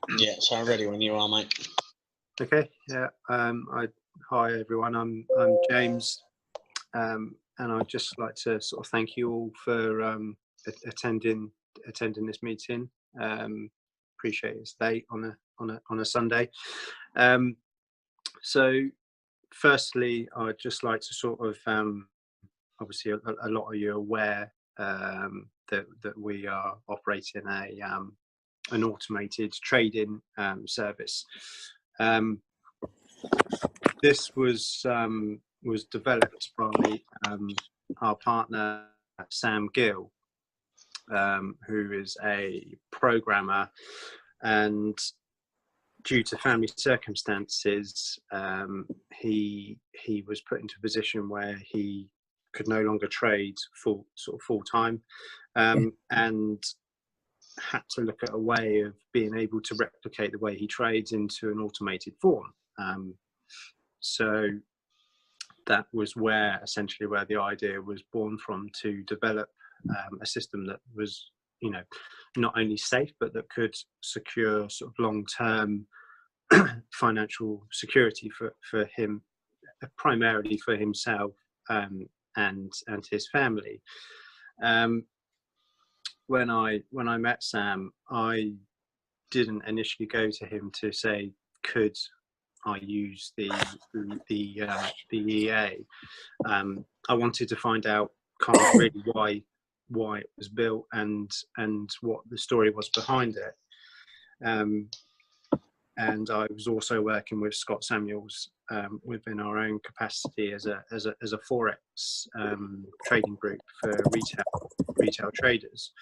Yeah, so I'm ready when you are, mate. Okay, yeah. Hi everyone. I'm James, and I'd just like to sort of thank you all for attending this meeting. Appreciate it's late on a Sunday. So, firstly, I'd just like to sort of obviously a lot of you are aware that we are operating an automated trading service. This was developed by our partner Sam Gill, who is a programmer, and due to family circumstances, he was put into a position where he could no longer trade full time, and had to look at a way of being able to replicate the way he trades into an automated form. So that was essentially where the idea was born from, to develop a system that was, not only safe, but that could secure sort of long-term financial security for him, primarily for himself and his family. When I met Sam, I didn't initially go to him to say, could I use the EA. I wanted to find out kind of really why it was built and what the story was behind it. And I was also working with Scott Samuels within our own capacity as a forex trading group for retail traders.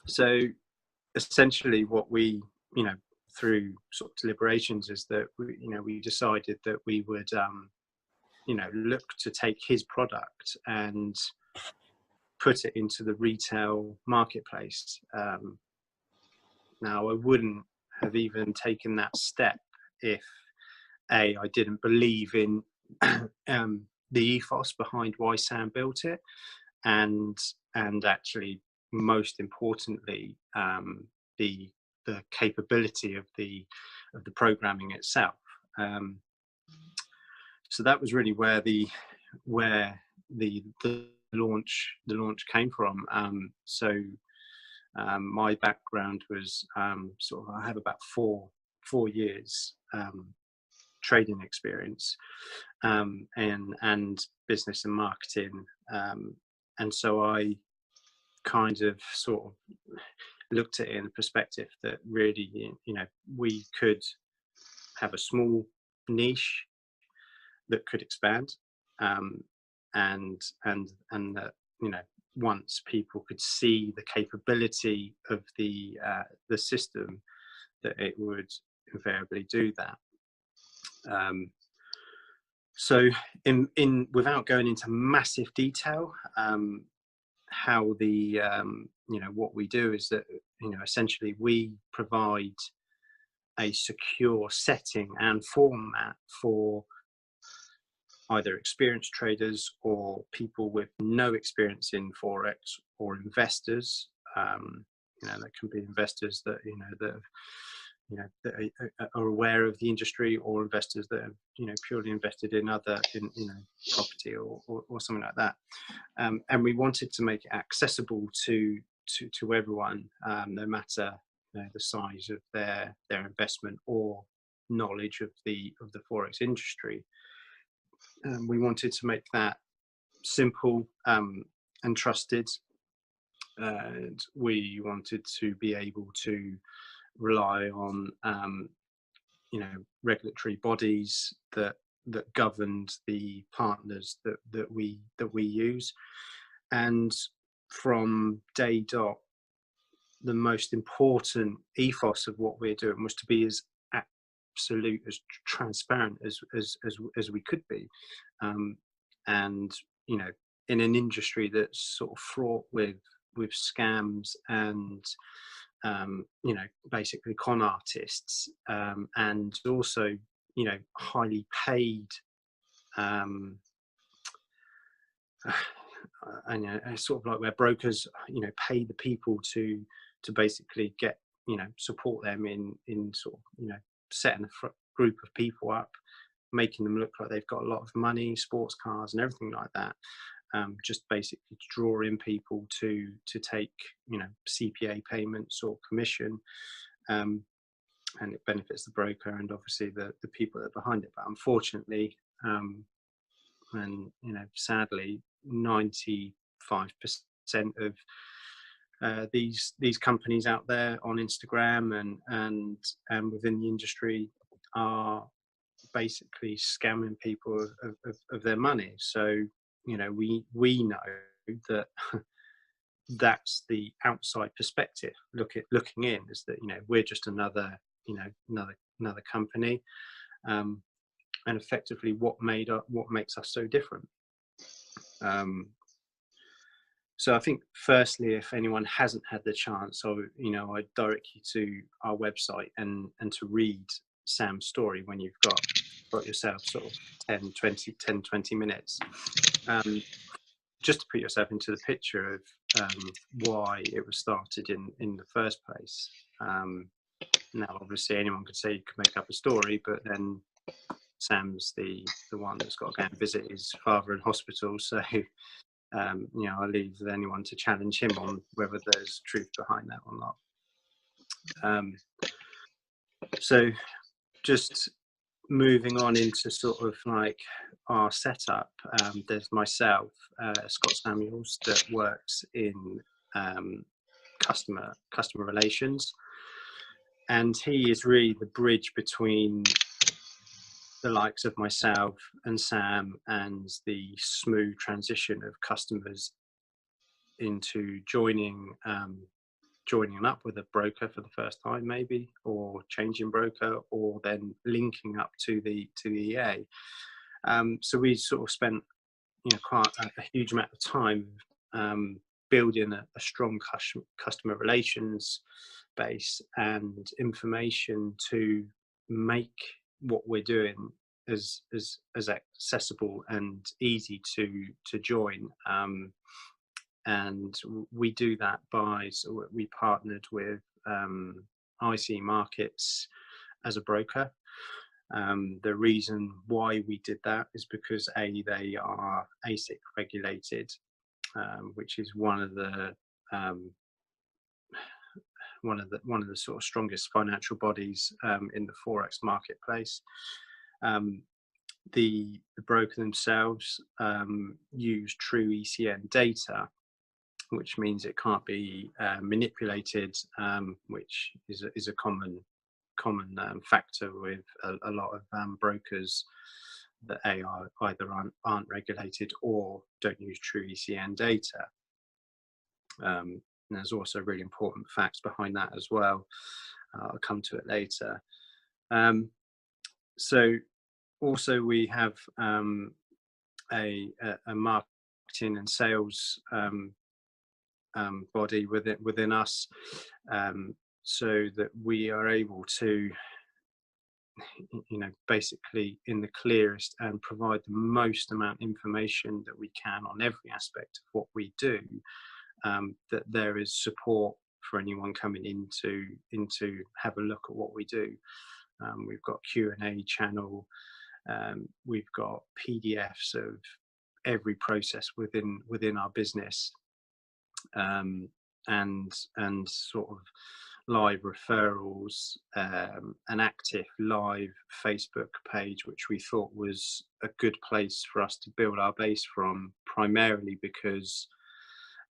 So essentially, what we through sort of deliberations is that we decided that we would look to take his product and put it into the retail marketplace. Now, I wouldn't have even taken that step if I didn't believe in the ethos behind why Sam built it, and actually, most importantly, the capability of the programming itself. So that was really where the launch came from. My background was sort of, I have about four years trading experience and business and marketing, and so I kind of sort of looked at it in a perspective that really, we could have a small niche that could expand, and that, once people could see the capability of the system, that it would invariably do that. So in without going into massive detail, how the what we do is that essentially we provide a secure setting and format for either experienced traders or people with no experience in forex, or investors. That can be investors that that are aware of the industry, or investors that have purely invested in property or something like that. And we wanted to make it accessible to everyone, no matter the size of their investment or knowledge of the forex industry. We wanted to make that simple and trusted, and we wanted to be able to rely on regulatory bodies that governed the partners that we use. And from day dot, the most important ethos of what we're doing was to be as absolute, as transparent as we could be, and in an industry that's sort of fraught with scams and basically con artists, and also highly paid and sort of like where brokers pay the people to basically get support them in sort of, setting a group of people up, making them look like they've got a lot of money, sports cars and everything like that. Just basically to draw in people to take, CPA payments or commission, and it benefits the broker and obviously the people that are behind it. But unfortunately, and sadly, 95% of these companies out there on Instagram and within the industry are basically scamming people of their money. So we know that that's the outside perspective looking in, is that we're just another company, and effectively what makes us so different. So I think firstly, if anyone hasn't had the chance, I'd direct you to our website and to read Sam's story when you've got yourself sort of 10-20 minutes, just to put yourself into the picture of why it was started in the first place. Now, obviously, anyone could say you could make up a story, but then Sam's the one that's got to go and visit his father in hospital. So, I leave anyone to challenge him on whether there's truth behind that or not. So, just moving on into sort of like our setup, there's myself, Scott Samuels, that works in customer relations, and he is really the bridge between the likes of myself and Sam and the smooth transition of customers into joining up with a broker for the first time, maybe, or changing broker, or then linking up to the EA. So we sort of spent quite a huge amount of time building a strong customer relations base and information to make what we're doing as accessible and easy to join. And we do that by, so we partnered with IC Markets as a broker. The reason why we did that is because they are ASIC regulated, which is one of the sort of strongest financial bodies in the Forex marketplace. The broker themselves use true ECN data, which means it can't be manipulated, which is a common factor with a lot of brokers that either aren't regulated or don't use true ECN data. And there's also really important facts behind that as well. I'll come to it later. So also we have a marketing and sales body within us, so that we are able to basically in the clearest and provide the most amount of information that we can on every aspect of what we do, that there is support for anyone coming in to have a look at what we do. We've got Q&A channel, we've got PDFs of every process within our business, and sort of live referrals, an active live Facebook page, which we thought was a good place for us to build our base from, primarily because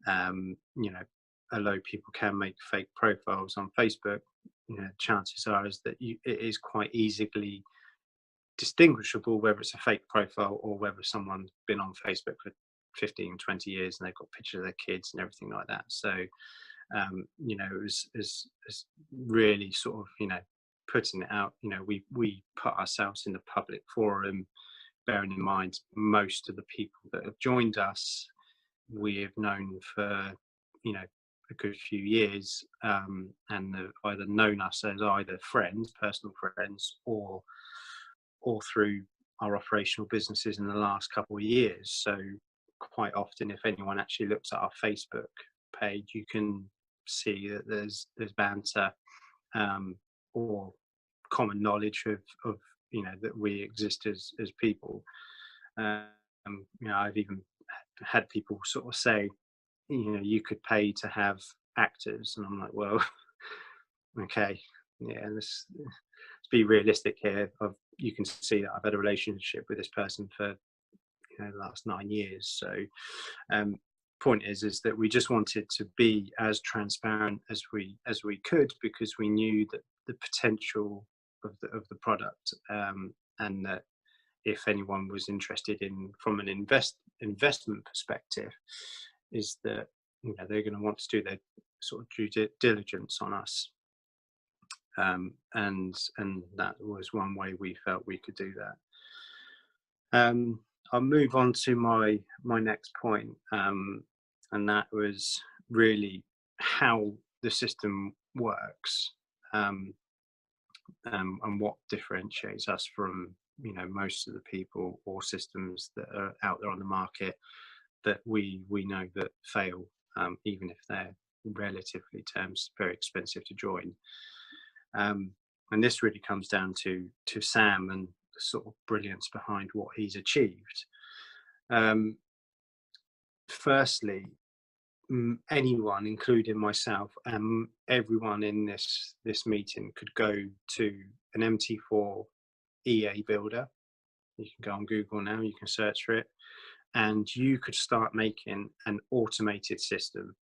although people can make fake profiles on Facebook, chances are is that it is quite easily distinguishable whether it's a fake profile or whether someone's been on Facebook for 15-20 years and they've got pictures of their kids and everything like that. So it was really sort of putting it out. We put ourselves in the public forum, bearing in mind most of the people that have joined us we have known for a good few years, and have either known us as either friends, personal friends, or through our operational businesses in the last couple of years. So quite often, if anyone actually looks at our Facebook page, you can see that there's banter or common knowledge of that we exist as people. I've even had people sort of say, you could pay to have actors, and I'm like, well, okay, yeah, let's be realistic here. You can see that I've had a relationship with this person for the last 9 years. So point is that we just wanted to be as transparent as we could, because we knew that the potential of the product, and that if anyone was interested in from an investment perspective, is that they're going to want to do their sort of due diligence on us, and that was one way we felt we could do that. I'll move on to my next point, and that was really how the system works, and what differentiates us from most of the people or systems that are out there on the market that we know that fail, even if they're relatively terms very expensive to join. And this really comes down to Sam and the sort of brilliance behind what he's achieved. Firstly, anyone, including myself and everyone in this meeting, could go to an MT4 EA builder. You can go on Google now, you can search for it, and you could start making an automated system.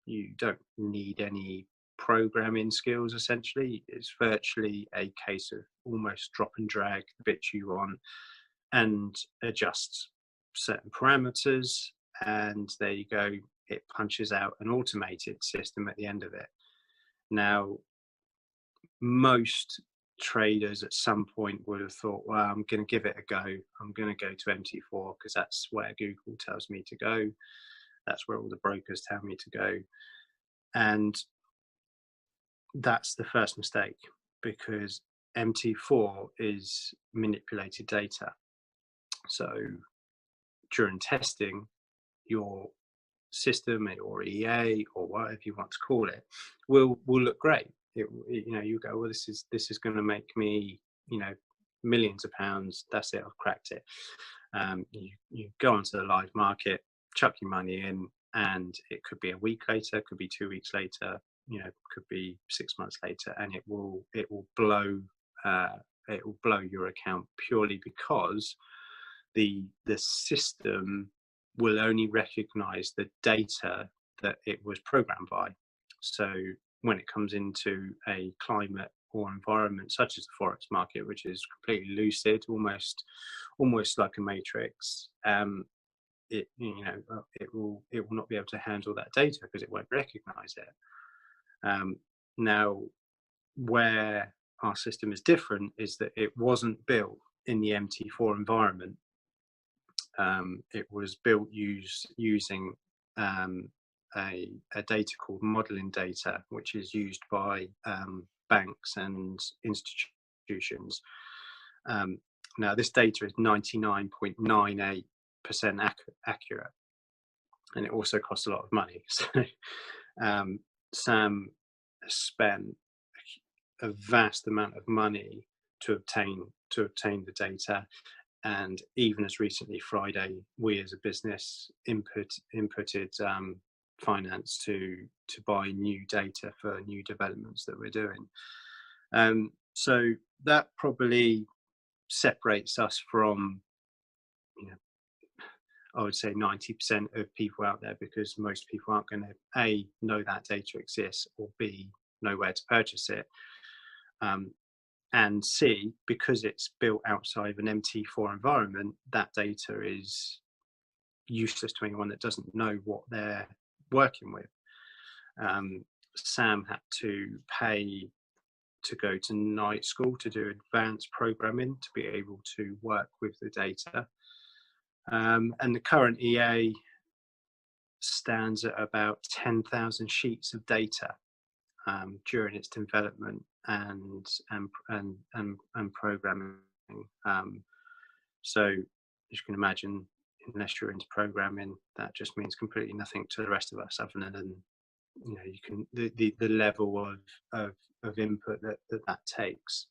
You don't need any programming skills. Essentially, it's virtually a case of almost drop and drag the bits you want and adjust certain parameters, and there you go, it punches out an automated system at the end of it. Now, most traders at some point would have thought, well, I'm going to give it a go, I'm going to go to MT4 because that's where Google tells me to go, that's where all the brokers tell me to go. And that's the first mistake, because MT4 is manipulated data. So during testing, your system or EA or whatever you want to call it will look great. You go, well, this is going to make me millions of pounds. That's it, I've cracked it. You go onto the live market, chuck your money in, and it could be a week later, could be 2 weeks later, could be 6 months later, and it will blow your account, purely because the system will only recognize the data that it was programmed by. So when it comes into a climate or environment such as the forex market, which is completely lucid, almost like a matrix, it will not be able to handle that data because it won't recognize it. Now, where our system is different is that it wasn't built in the MT4 environment. It was built using a data called modeling data, which is used by banks and institutions. Now, this data is 99.98% accurate, and it also costs a lot of money. So Sam spent a vast amount of money to obtain the data. And even as recently Friday, we as a business inputted finance to buy new data for new developments that we're doing. So that probably separates us from, I would say 90% of people out there, because most people aren't going to A, know that data exists, or B, know where to purchase it. And C, because it's built outside of an MT4 environment, that data is useless to anyone that doesn't know what they're working with. Sam had to pay to go to night school to do advanced programming to be able to work with the data. And the current EA stands at about 10,000 sheets of data during its development and programming. So as you can imagine, unless you're into programming, that just means completely nothing to the rest of us, other than you can the level of input that takes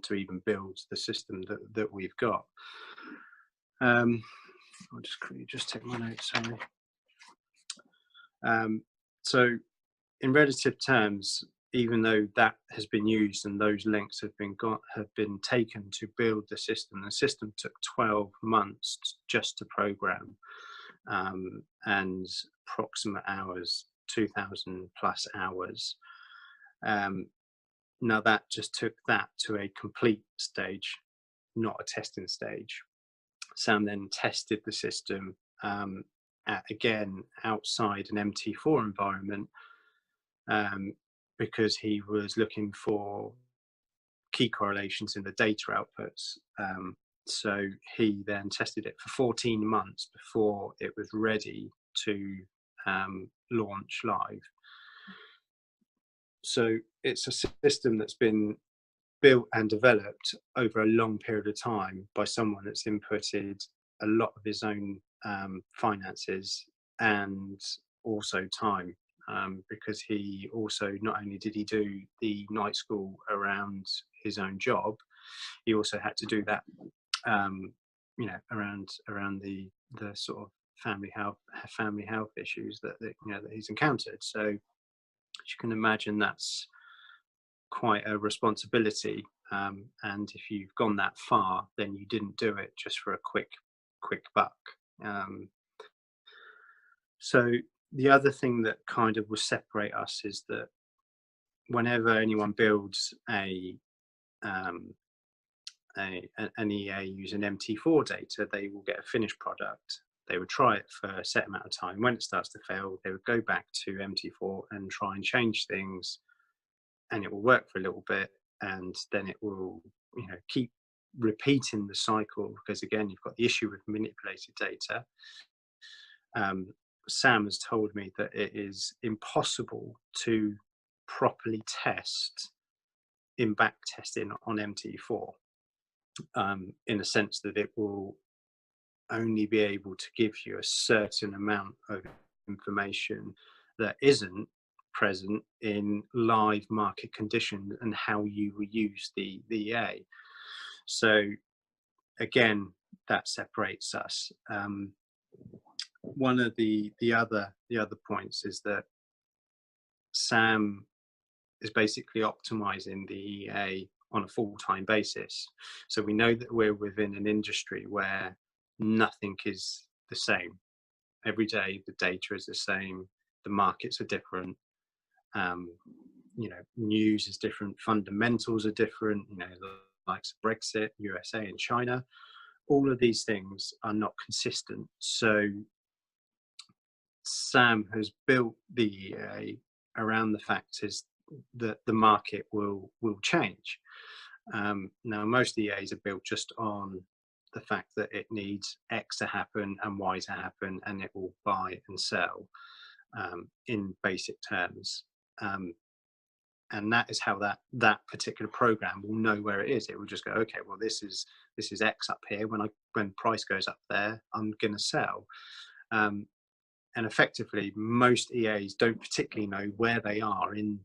to even build the system that we've got. I'll just quickly take my notes. Sorry. So in relative terms, even though that has been used and those links have been taken to build the system took 12 months just to program, and approximate hours, 2,000 plus hours. Now that just took that to a complete stage, not a testing stage. Sam then tested the system again outside an MT4 environment, because he was looking for key correlations in the data outputs. So he then tested it for 14 months before it was ready to launch live. So it's a system that's been built and developed over a long period of time by someone that's inputted a lot of his own finances and also time, because he also, not only did he do the night school around his own job, he also had to do that around the sort of family health issues that he's encountered. So as you can imagine, that's quite a responsibility, and if you've gone that far, then you didn't do it just for a quick buck. So the other thing that kind of will separate us is that whenever anyone builds an EA using MT4 data, they will get a finished product. They would try it for a set amount of time. When it starts to fail, they would go back to MT4 and try and change things, and it will work for a little bit, and then it will keep repeating the cycle, because again, you've got the issue with manipulated data. Sam has told me that it is impossible to properly test in back testing on MT4, in a sense that it will only be able to give you a certain amount of information that isn't present in live market conditions and how you will use the EA. So again, that separates us. One of the other points is that Sam is basically optimizing the EA on a full-time basis. So we know that we're within an industry where nothing is the same. Every day the data is the same, the markets are different, news is different, fundamentals are different, the likes of Brexit, USA and China, all of these things are not consistent. So Sam has built the EA around the fact is that the market will change. Now, most EAs are built just on the fact that it needs X to happen and Y to happen, and it will buy and sell in basic terms. And that is how that particular program will know where it is. It will just go, okay, well, this is X up here. When price goes up there, I'm going to sell. And effectively, most EAs don't particularly know where they are in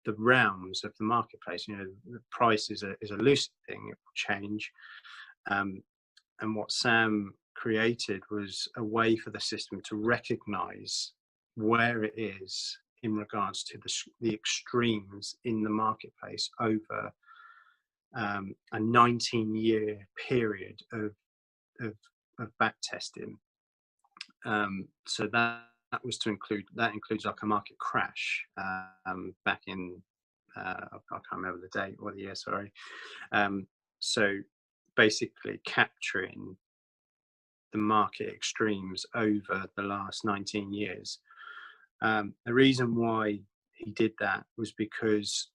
the realms of the marketplace. The price is a loose thing; it will change. And what Sam created was a way for the system to recognise where it is in regards to the extremes in the marketplace over a 19-year period of back testing. So that includes like a market crash back in I can't remember the date or the year, sorry. So basically capturing the market extremes over the last 19 years. The reason why he did that was because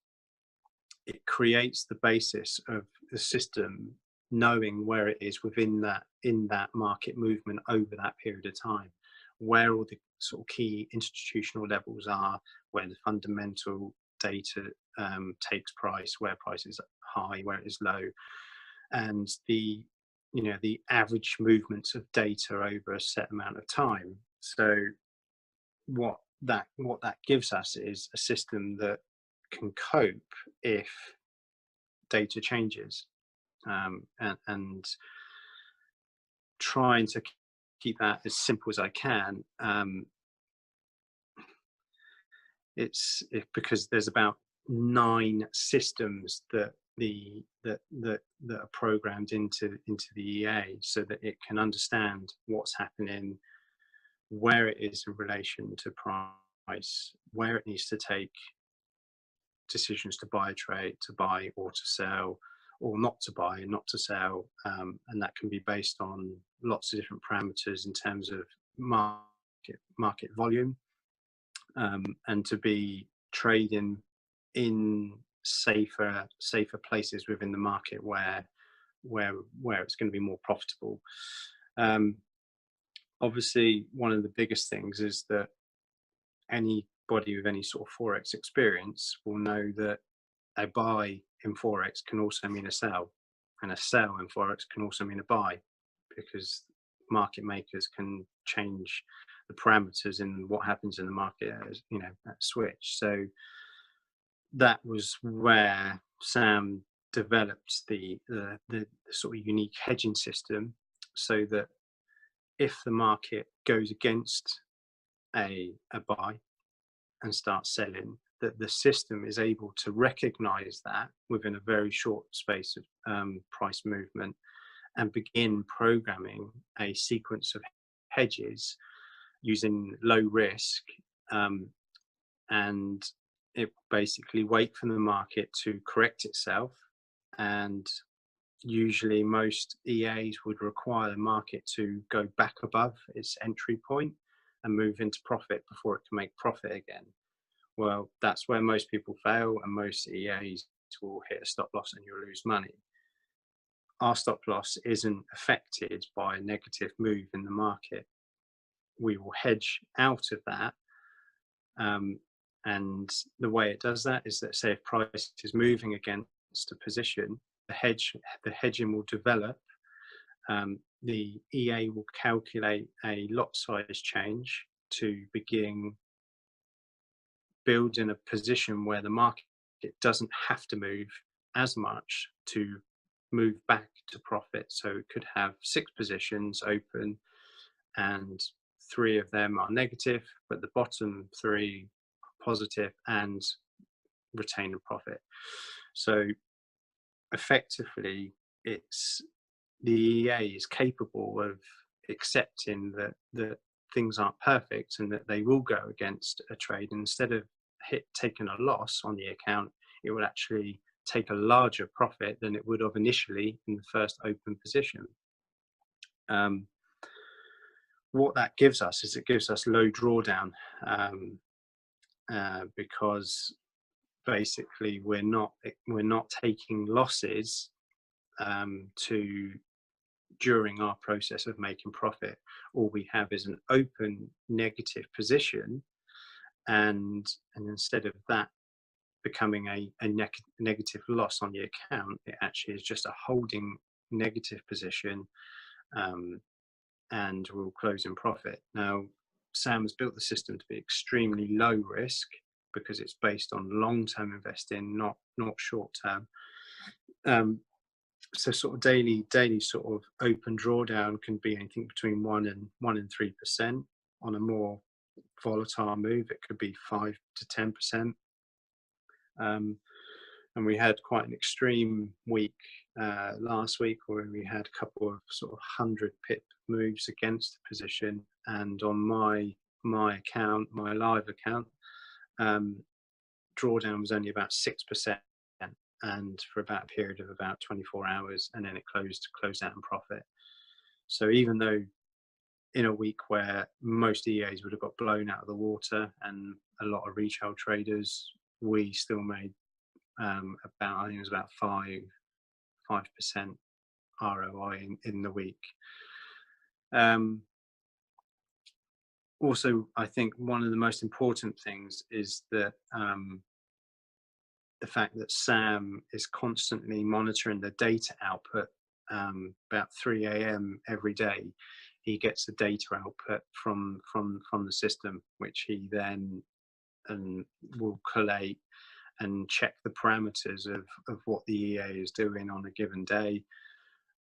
it creates the basis of the system knowing where it is in that market movement over that period of time, where all the sort of key institutional levels are, where the fundamental data takes price, where price is high, where it is low, and the average movements of data over a set amount of time. So what what that gives us is a system that can cope if data changes, and trying to keep that as simple as I can. It's because there's about 9 systems that are programmed into the EA, so that it can understand what's happening, where it is in relation to price, where it needs to take decisions to buy a trade, to buy or to sell, or not to buy and not to sell, and that can be based on lots of different parameters in terms of market volume, and to be trading in safer places within the market where it's going to be more profitable. Obviously, one of the biggest things is that anybody with any sort of forex experience will know that a buy in forex can also mean a sell, and a sell in forex can also mean a buy, because market makers can change the parameters in what happens in the market, as you know, that switch. So that was where Sam developed the sort of unique hedging system, so that if the market goes against a buy and starts selling, that the system is able to recognize that within a very short space of price movement, and begin programming a sequence of hedges using low risk, and it basically wait for the market to correct itself. And usually most EAs would require the market to go back above its entry point and move into profit before it can make profit again. Well, that's where most people fail, and most EAs will hit a stop loss and you'll lose money. Our stop loss isn't affected by a negative move in the market. We will hedge out of that, and the way it does that is that, say, if price is moving against a position, the hedging will develop. The EA will calculate a lot size change to begin building a position where the market doesn't have to move as much to move back to profit. So it could have 6 positions open, and 3 of them are negative, but the bottom 3 are positive and retain a profit. So effectively, it's the EA is capable of accepting that things aren't perfect and that they will go against a trade. And instead of taking a loss on the account, it will actually take a larger profit than it would have initially in the first open position. What that gives us is it gives us low drawdown, because basically we're not taking losses during our process of making profit. All we have is an open negative position, and instead of that becoming a negative loss on the account, it actually is just a holding negative position, and we'll close in profit. Now, Sam has built the system to be extremely low risk because it's based on long-term investing, not short-term. So sort of daily sort of open drawdown can be anything between 1% and 3%. On a more volatile move, it could be 5 to 10%. And we had quite an extreme week last week, where we had a couple of sort of 100 pip moves against the position, and on my account, my live account, drawdown was only about 6%, and for about a period of about 24 hours, and then it closed out in profit. So even though in a week where most EAs would have got blown out of the water and a lot of retail traders, we still made about, I think it was about 5% ROI in the week. Also, I think one of the most important things is that the fact that Sam is constantly monitoring the data output. About 3 a.m. every day, he gets a data output from the system, which he then will collate and check the parameters of what the EA is doing on a given day.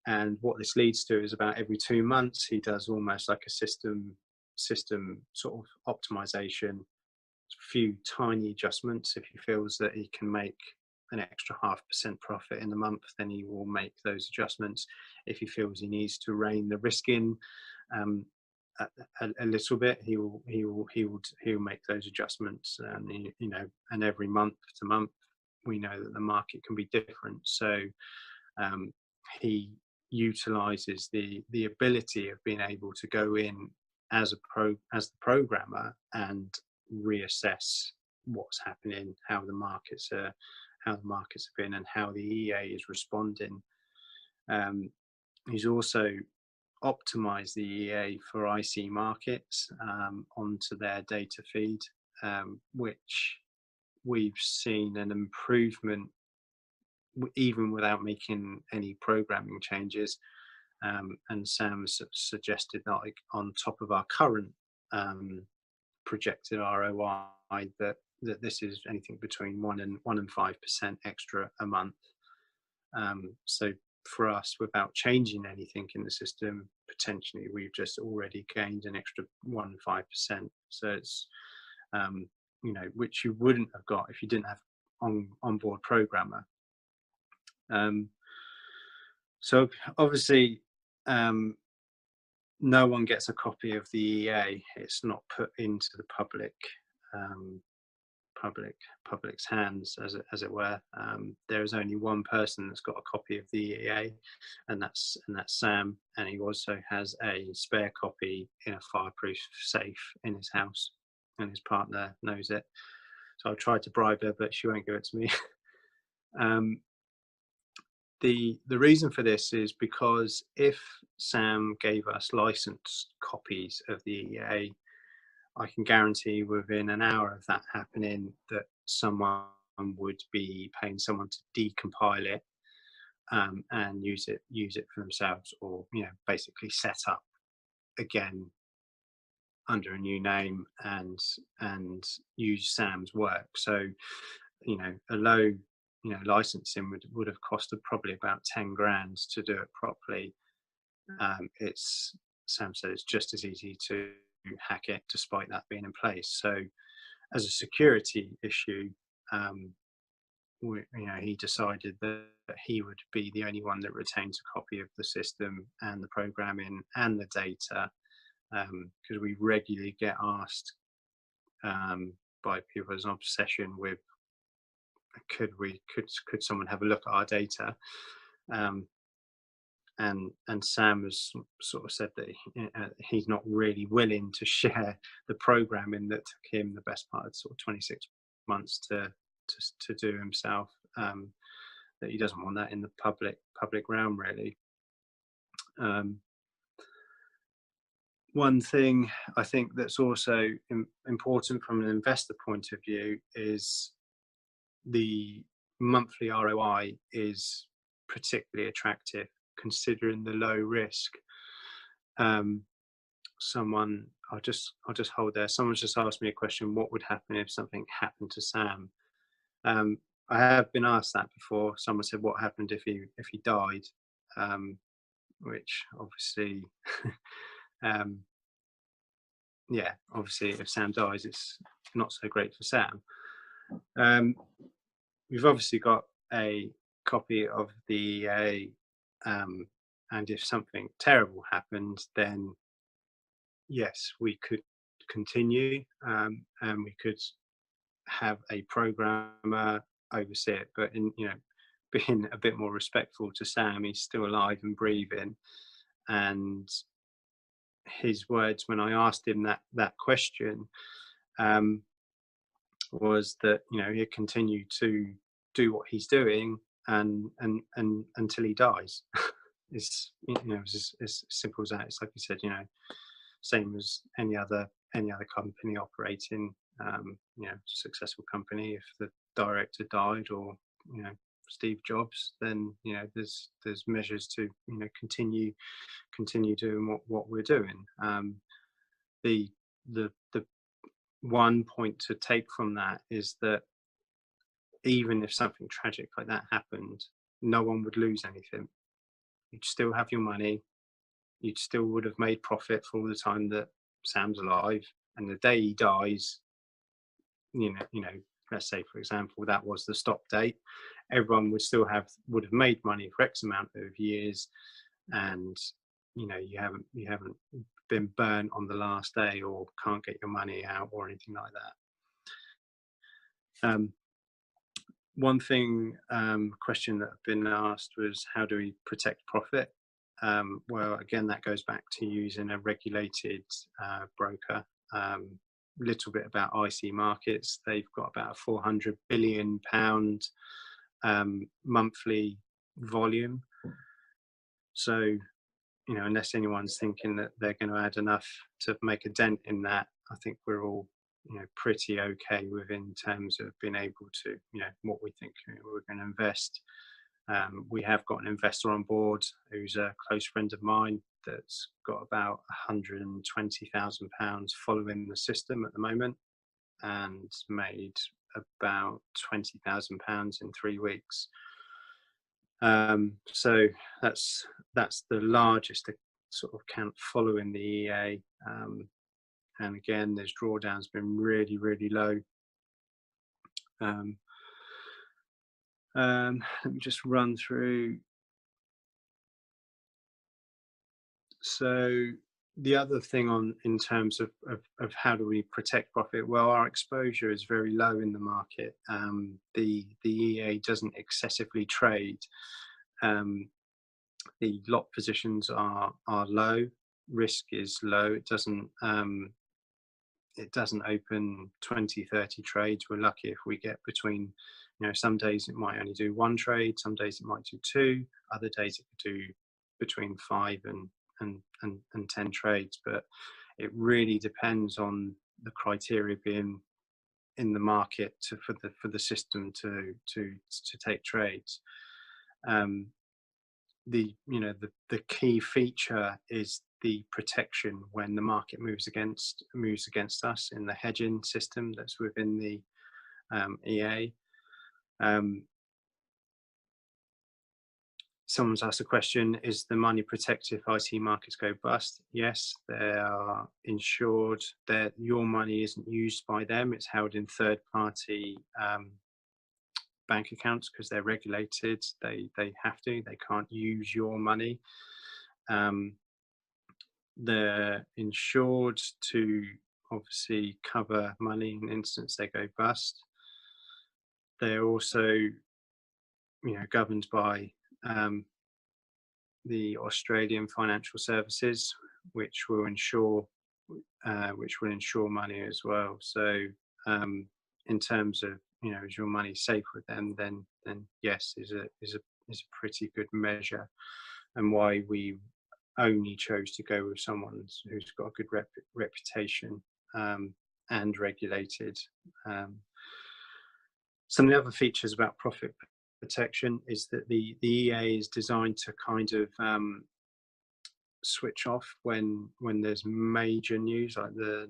And what this leads to is about every 2 months, he does almost like a system sort of optimization, a few tiny adjustments. If he feels that he can make an extra 0.5% profit in the month, then he will make those adjustments. If he feels he needs to rein the risk in a little bit, he'll make those adjustments. And you know, and every month to month, we know that the market can be different. So he utilizes the ability of being able to go in as the programmer and reassess what's happening, how the markets have been, and how the EA is responding. He's also optimized the EA for IC markets onto their data feed, which we've seen an improvement even without making any programming changes. And Sam suggested that, like, on top of our current projected ROI, that this is anything between 1 and 5% extra a month. So for us, without changing anything in the system, potentially we've just already gained an extra 1 and 5%. So it's you know, which you wouldn't have got if you didn't have onboard programmer. So obviously, no one gets a copy of the EA. It's not put into the public's hands, as it were. There is only one person that's got a copy of the EA, and that's Sam. And he also has a spare copy in a fireproof safe in his house, and his partner knows it. So I tried to bribe her, but she won't give it to me. The reason for this is because if Sam gave us licensed copies of the EA, I can guarantee within an hour of that happening that someone would be paying someone to decompile it and use it for themselves, or, you know, basically set up again under a new name and use Sam's work. So, you know, a low licensing would have costed probably about 10 grand to do it properly. Sam said it's just as easy to hack it despite that being in place. So as a security issue, he decided that he would be the only one that retains a copy of the system and the programming and the data, because we regularly get asked by people as an obsession with, could someone have a look at our data? And Sam has sort of said that he's not really willing to share the programming that took him the best part of sort of 26 months to do himself. That he doesn't want that in the public realm, really. One thing I think that's also important from an investor point of view is the monthly ROI is particularly attractive considering the low risk. I'll just hold there. Someone's just asked me a question: what would happen if something happened to Sam? I have been asked that before. Someone said, what happened if he died? Which obviously obviously if Sam dies, it's not so great for Sam. We've obviously got a copy of the EA, and if something terrible happened, then yes, we could continue, and we could have a programmer oversee it. But being a bit more respectful to Sam, he's still alive and breathing, and his words when I asked him that question was that he'd continue to do what he's doing and until he dies. It's as simple as that. It's like you said, same as any other company operating, successful company. If the director died or Steve Jobs, then there's measures to continue doing what we're doing. The one point to take from that is that even if something tragic like that happened, no one would lose anything. You'd still have your money. You still would have made profit for all the time that Sam's alive. And the day he dies, let's say, for example, that was the stop date, everyone would have made money for X amount of years, and you haven't been burnt on the last day or can't get your money out or anything like that. One question that I've been asked was, how do we protect profit? Well, again, that goes back to using a regulated broker. Little bit about IC Markets. They've got about a £400 billion monthly volume. So, unless anyone's thinking that they're going to add enough to make a dent in that, I think we're all pretty okay within terms of being able to what we think we're going to invest. We have got an investor on board who's a close friend of mine that's got about £120,000 following the system at the moment, and made about £20,000 in 3 weeks. So that's the largest sort of account following the EA. And again, there's drawdowns been really, really low. Let me just run through. So the other thing in terms of how do we protect profit? Well, our exposure is very low in the market. The EA doesn't excessively trade. The lot positions are low. Risk is low. It doesn't open 20, 30 trades. We're lucky if we get between, some days it might only do 1 trade, some days it might do 2, other days it could do between 5 and 10 trades. But it really depends on the criteria being in the market for the system to take trades. The key feature is the protection when the market moves against us in the hedging system that's within the EA. Someone's asked a question, is the money protected if IC Markets go bust? Yes, they are insured. Your money isn't used by them. It's held in third-party bank accounts because they're regulated. They can't use your money. They're insured to obviously cover money in the instance they go bust. They're also governed by the Australian Financial Services, which will insure money as well. So in terms of is your money safe with them, then yes, is a pretty good measure, and why we only chose to go with someone who's got a good reputation and regulated. Some of the other features about profit protection is that the EA is designed to kind of switch off when there's major news, like the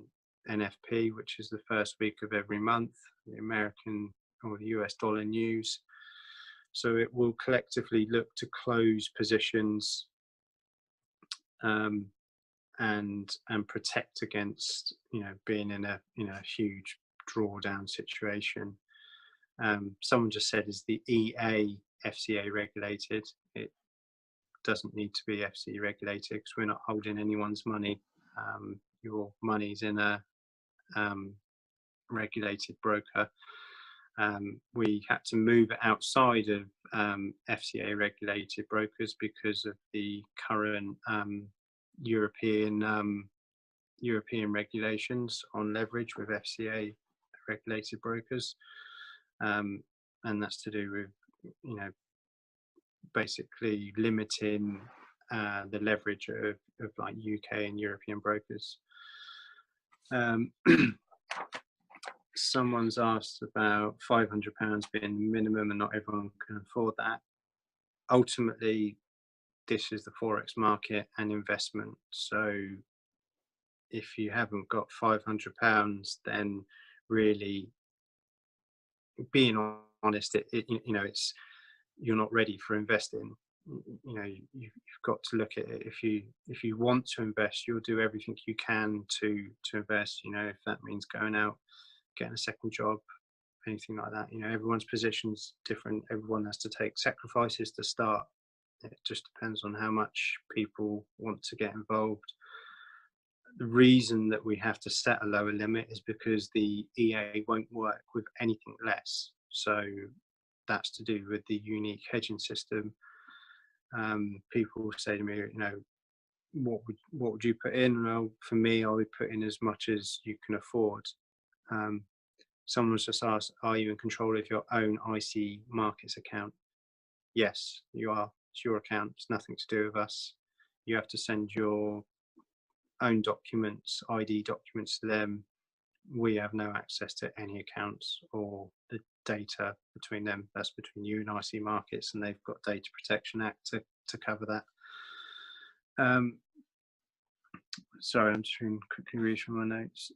NFP, which is the first week of every month, the American or the US dollar news. So it will collectively look to close positions and protect against being in a huge drawdown situation. Someone just said, is the EA FCA regulated? It doesn't need to be FCA regulated because we're not holding anyone's money. Your money's in a regulated broker. We had to move it outside of FCA regulated brokers because of the current European regulations on leverage with FCA regulated brokers, and that's to do with basically limiting the leverage of like UK and European brokers. someone's asked about £500 being the minimum, and not everyone can afford that. Ultimately, this is the Forex market and investment. So if you haven't got £500, then really, being honest, it's, you're not ready for investing. You've got to look at it. If you want to invest, you'll do everything you can to invest. If that means going out, getting a second job, anything like that. Everyone's position's different. Everyone has to take sacrifices to start. It just depends on how much people want to get involved. The reason that we have to set a lower limit is because the EA won't work with anything less. So that's to do with the unique hedging system. People say to me, what would you put in? Well, for me, I would put in as much as you can afford. Someone's just asked, are you in control of your own IC markets account? Yes, you are. It's your account. It's nothing to do with us. You have to send your own documents, ID documents to them. We have no access to any accounts or the data between them. That's between you and IC Markets, and they've got Data Protection Act to cover that. Sorry, I'm just going to quickly read from my notes.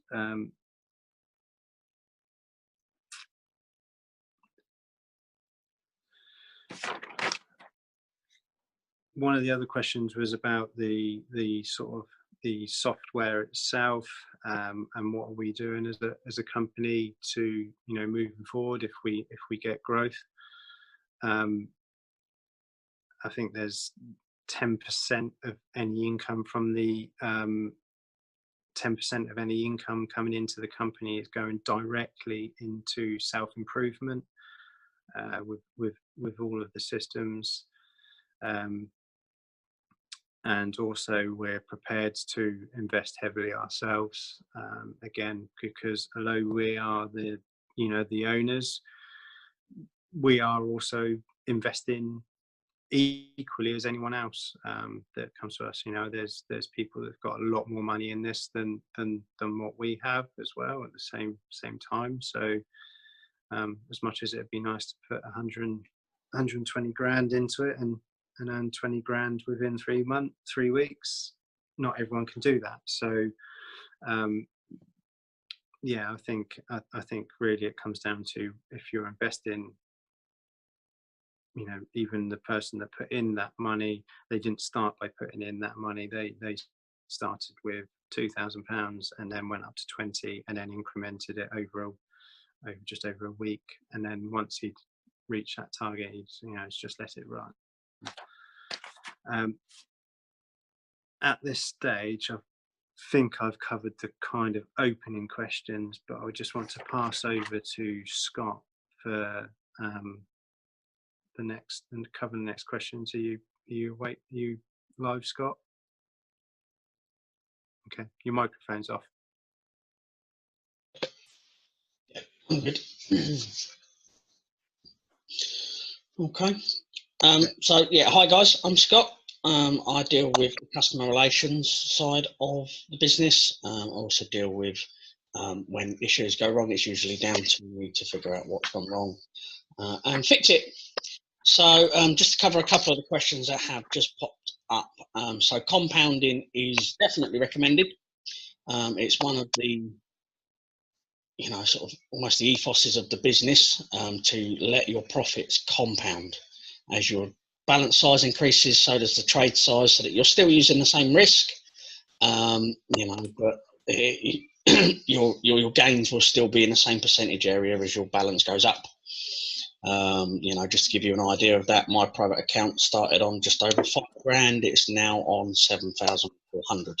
One of the other questions was about the sort of the software itself, and what are we doing as a company to moving forward if we get growth. I think there's 10% of any income from the 10% of any income coming into the company is going directly into self-improvement with all of the systems. And also we're prepared to invest heavily ourselves, again, because although we are the owners, we are also investing equally as anyone else that comes to us. There's people that've got a lot more money in this than what we have as well at the same time. So as much as it'd be nice to put 120 grand into it and earn 20 grand within 3 weeks, not everyone can do that. So yeah, I think really it comes down to, if you're investing, even the person that put in that money, they didn't start by putting in that money. They started with £2,000 and then went up to 20 and then incremented it over just over a week. And then once he'd reached that target, it's just let it run. At this stage, I think I've covered the kind of opening questions, but I just want to pass over to Scott for cover the next questions. Are you live, Scott? Okay, your microphone's off. Yeah, I'm good. Okay. So yeah, hi guys, I'm Scott. I deal with the customer relations side of the business. I also deal with when issues go wrong. It's usually down to me to figure out what's gone wrong and fix it. So just to cover a couple of the questions that have just popped up. So compounding is definitely recommended. It's one of the sort of almost the ethoses of the business, to let your profits compound. As your balance size increases, so does the trade size, so that you're still using the same risk, but your gains will still be in the same percentage area as your balance goes up. Just to give you an idea of that, my private account started on just over 5 grand. It's now on 7,400,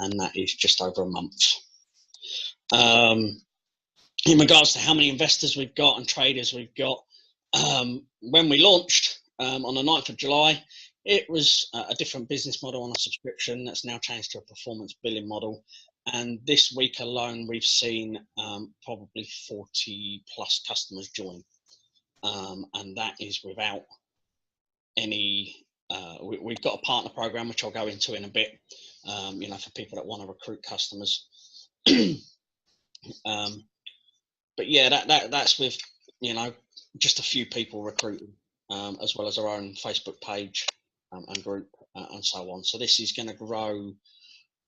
and that is just over a month. In regards to how many investors we've got and traders we've got, when we launched on the 9th of July, it was a different business model on a subscription that's now changed to a performance billing model. And this week alone, we've seen probably 40 plus customers join. And that is without any, we've got a partner program, which I'll go into in a bit, for people that want to recruit customers. but yeah, that's with, you know, just a few people recruiting, as well as our own Facebook page and group and so on. So this is going to grow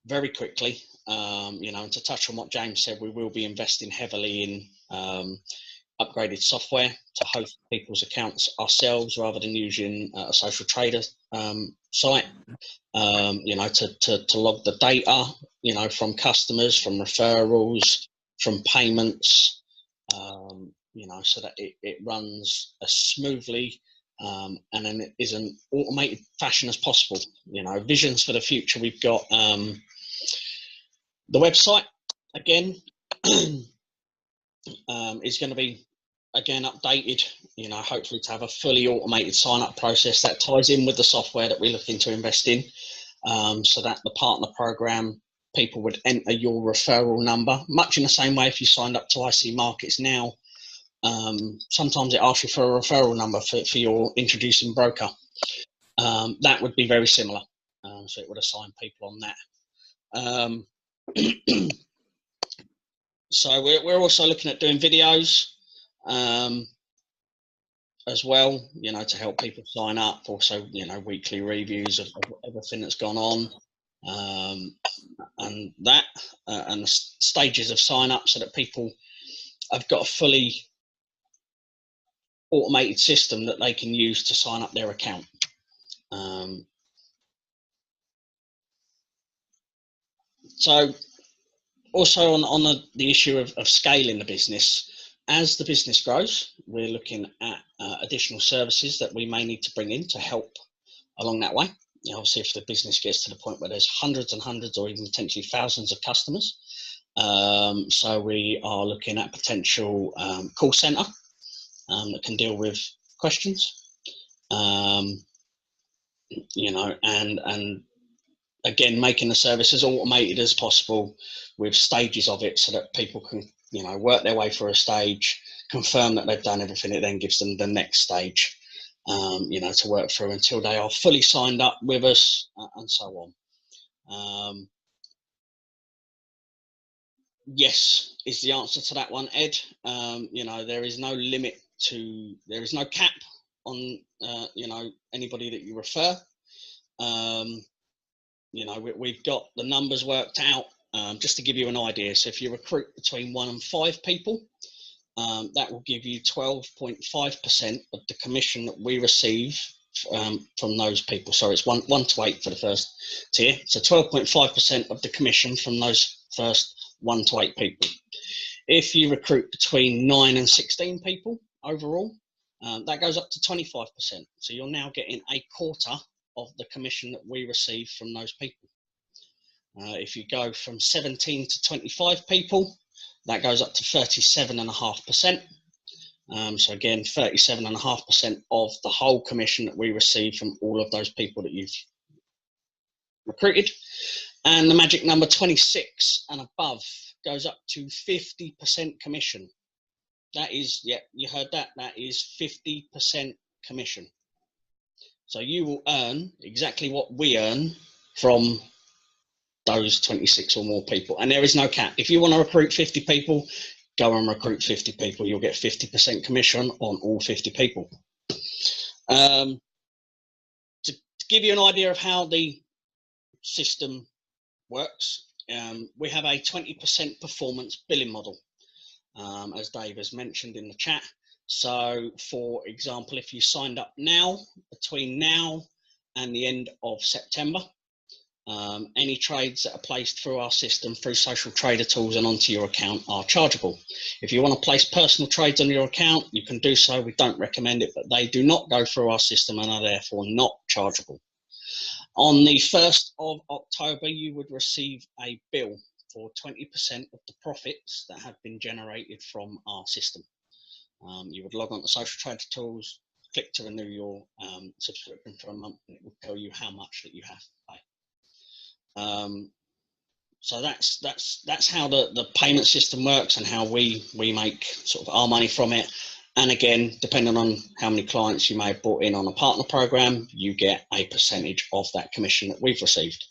very quickly. You know, and to touch on what James said, we will be investing heavily in upgraded software to host people's accounts ourselves rather than using a social trader site. You know, to log the data, you know, from customers, from referrals, from payments, you know, so that it runs as smoothly and then it is an automated fashion as possible. You know, visions for the future, we've got the website again is going to be again updated, you know, hopefully to have a fully automated sign up process that ties in with the software that we're looking to invest in, so that the partner program people would enter your referral number much in the same way if you signed up to IC Markets now. Sometimes it asks you for a referral number for your introducing broker. That would be very similar, so it would assign people on that. So we're also looking at doing videos as well, you know, to help people sign up. Also, you know, weekly reviews of everything that's gone on, and that, and the stages of sign up, so that people have got a fully automated system that they can use to sign up their account. So also on the issue of scaling the business, as the business grows, we're looking at additional services that we may need to bring in to help along that way. You know, obviously, if the business gets to the point where there's hundreds and hundreds or even potentially thousands of customers, so we are looking at potential call center that can deal with questions, you know, and again, making the service as automated as possible with stages of it, so that people can, you know, work their way through a stage, confirm that they've done everything. It then gives them the next stage, you know, to work through until they are fully signed up with us, and so on. Yes, is the answer to that one, Ed. You know, there is no limit there is no cap on, you know, anybody that you refer. You know, we've got the numbers worked out, just to give you an idea. So if you recruit between 1 and 5 people, that will give you 12.5% of the commission that we receive from those people. So it's 1 to 8 for the first tier. So 12.5% of the commission from those first 1 to 8 people. If you recruit between 9 and 16 people overall, that goes up to 25%. So you're now getting a quarter of the commission that we receive from those people. If you go from 17 to 25 people, that goes up to 37.5%. So again, 37.5% of the whole commission that we receive from all of those people that you've recruited. And the magic number 26 and above goes up to 50% commission. That is, yeah, you heard that, that is 50% commission. So you will earn exactly what we earn from those 26 or more people. And there is no cap. If you want to recruit 50 people, go and recruit 50 people. You'll get 50% commission on all 50 people. To give you an idea of how the system works, we have a 20% performance billing model, as Dave has mentioned in the chat. So for example, if you signed up now, between now and the end of September, any trades that are placed through our system through social trader tools and onto your account are chargeable. If you want to place personal trades on your account, you can do so. We don't recommend it, but they do not go through our system and are therefore not chargeable. On the 1st of October, you would receive a bill for 20% of the profits that have been generated from our system. You would log on to social trader tools, click to renew your subscription for a month, and it will tell you how much that you have to pay. So that's how the payment system works and how we make sort of our money from it. And again, depending on how many clients you may have brought in on a partner program, you get a percentage of that commission that we've received.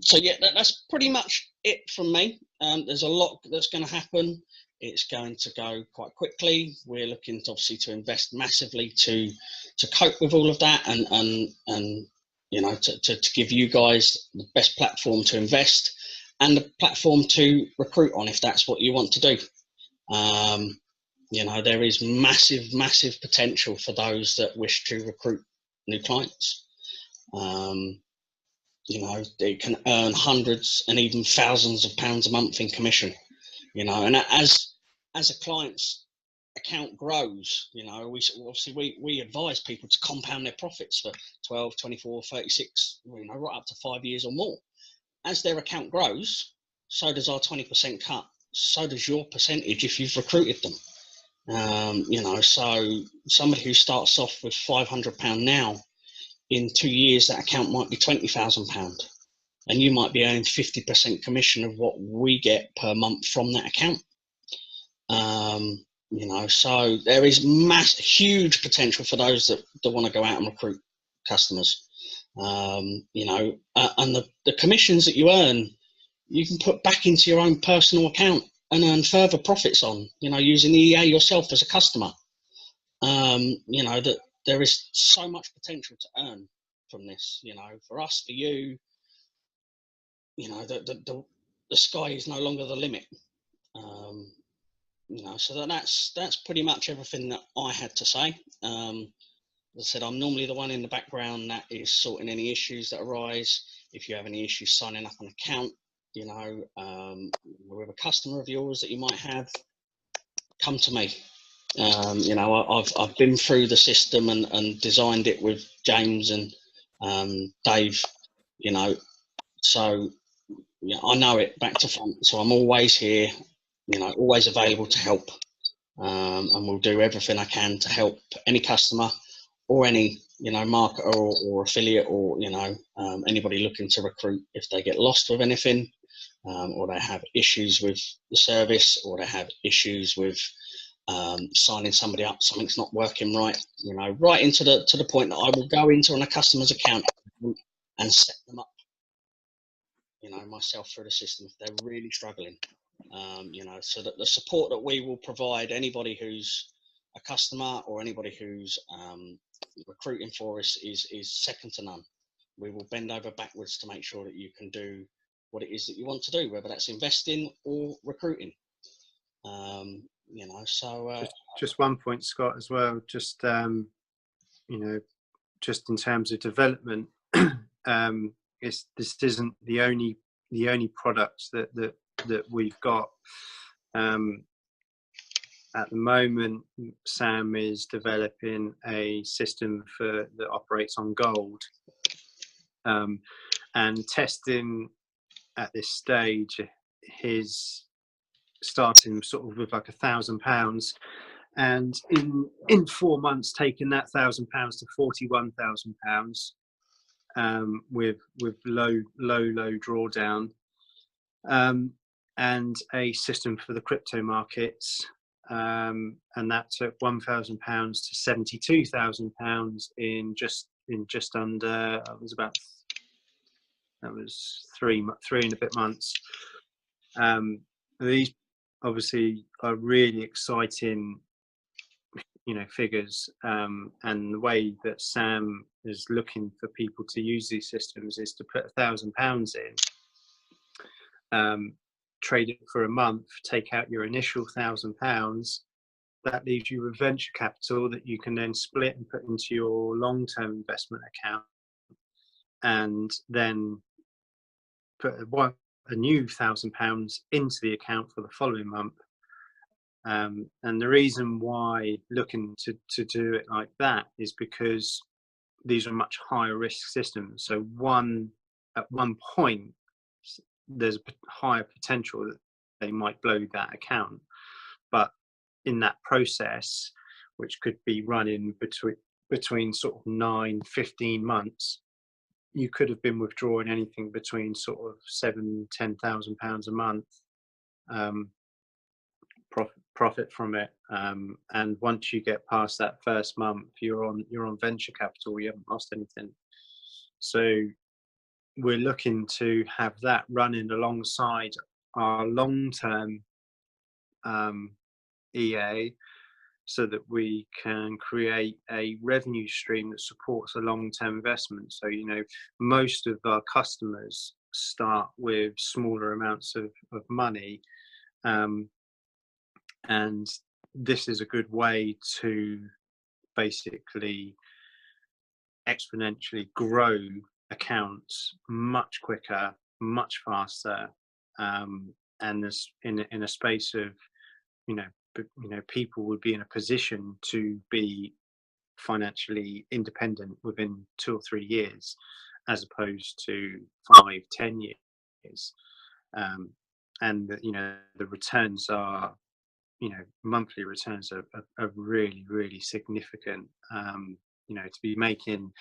So yeah, that's pretty much it from me. there's a lot that's going to happen. It's going to go quite quickly. We're looking to, obviously, to invest massively to cope with all of that, and you know, to give you guys the best platform to invest and the platform to recruit on, if that's what you want to do. You know, there is massive potential for those that wish to recruit new clients. You know, they can earn hundreds and even thousands of pounds a month in commission. You know, and as a client's account grows, you know, we advise people to compound their profits for 12, 24, 36, you know, right up to 5 years or more. As their account grows, so does our 20% cut. So does your percentage if you've recruited them. You know, so somebody who starts off with £500 now, in 2 years that account might be £20,000, and you might be earning 50% commission of what we get per month from that account. You know, so there is huge potential for those that want to go out and recruit customers. You know, and the commissions that you earn, you can put back into your own personal account and earn further profits on, you know, using the EA yourself as a customer. You know, that there is so much potential to earn from this, you know, for us, for you. You know, the sky is no longer the limit. You know, so that's pretty much everything that I had to say. As I said, I'm normally the one in the background that is sorting any issues that arise. If you have any issues signing up an account, you know, with a customer of yours that you might have, come to me. You know, I've been through the system and designed it with James and Dave, you know, so yeah, I know it back to front. So I'm always here, you know, always available to help, and we'll do everything I can to help any customer or any, you know, marketer or affiliate, or, you know, anybody looking to recruit if they get lost with anything, or they have issues with the service, or they have issues with signing somebody up, something's not working right, you know, right into the point that I will go into on a customer's account and set them up, you know, myself through the system if they're really struggling. You know, so that the support that we will provide anybody who's a customer or anybody who's recruiting for us is second to none. We will bend over backwards to make sure that you can do what it is that you want to do, whether that's investing or recruiting. You know, so just one point, Scott, as well. Just you know, just in terms of development, this isn't the only products that we've got. At the moment, Sam is developing a system that operates on gold, and testing at this stage. His starting sort of with like £1,000, and in 4 months taking that £1,000 to £41,000, with low drawdown, and a system for the crypto markets, and that took £1,000 to £72,000 in just under, that was three and a bit months. These obviously are really exciting, you know, figures, and the way that Sam is looking for people to use these systems is to put £1,000 in, trade it for a month, take out your initial £1,000. That leaves you with venture capital that you can then split and put into your long-term investment account, and then put a new £1,000 into the account for the following month. And the reason why looking to do it like that is because these are much higher risk systems. So at one point, there's a higher potential that they might blow that account. But in that process, which could be running between sort of 9-15 months, you could have been withdrawing anything between sort of £7,000-10,000 a month, profit from it, and once you get past that first month, you're on venture capital. You haven't lost anything. So we're looking to have that running alongside our long-term EA, so that we can create a revenue stream that supports a long-term investment. So, you know, most of our customers start with smaller amounts of money, and this is a good way to basically exponentially grow accounts much quicker, much faster, and this in a space of, you know, people would be in a position to be financially independent within 2 or 3 years, as opposed to 5, 10 years. And you know, the returns are, you know, monthly returns are really, really significant. You know, to be making